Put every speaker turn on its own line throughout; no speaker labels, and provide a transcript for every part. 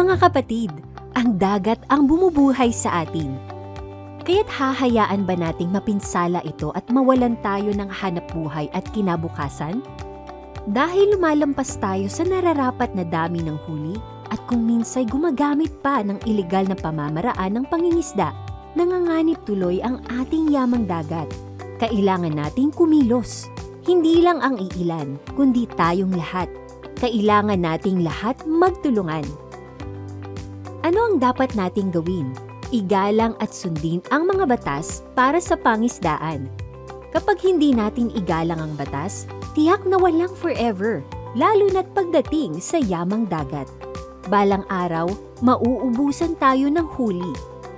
Mga kapatid, ang dagat ang bumubuhay sa atin. Kaya't hahayaan ba nating mapinsala ito at mawalan tayo ng hanapbuhay at kinabukasan? Dahil lumalampas tayo sa nararapat na dami ng huli at kung minsay gumagamit pa ng ilegal na pamamaraan ng pangingisda, nanganganib tuloy ang ating yamang dagat. Kailangan nating kumilos. Hindi lang ang iilan, kundi tayong lahat. Kailangan nating lahat magtulungan. Ano ang dapat nating gawin? Igalang at sundin ang mga batas para sa pangisdaan. Kapag hindi natin igalang ang batas, tiyak na walang forever, lalo na't pagdating sa yamang dagat. Balang araw, mauubusan tayo ng huli.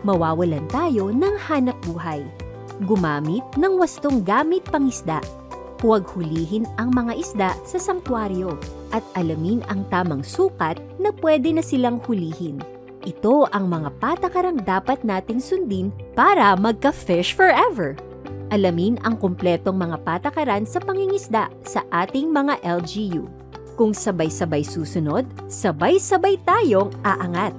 Mawawalan tayo ng hanap buhay. Gumamit ng wastong gamit pangisda. Huwag hulihin ang mga isda sa sangtuaryo at alamin ang tamang sukat na pwede na silang hulihin. Ito ang mga patakarang dapat nating sundin para magka-fish forever. Alamin ang kumpletong mga patakaran sa pangingisda sa ating mga LGU. Kung sabay-sabay susunod, sabay-sabay tayong aangat.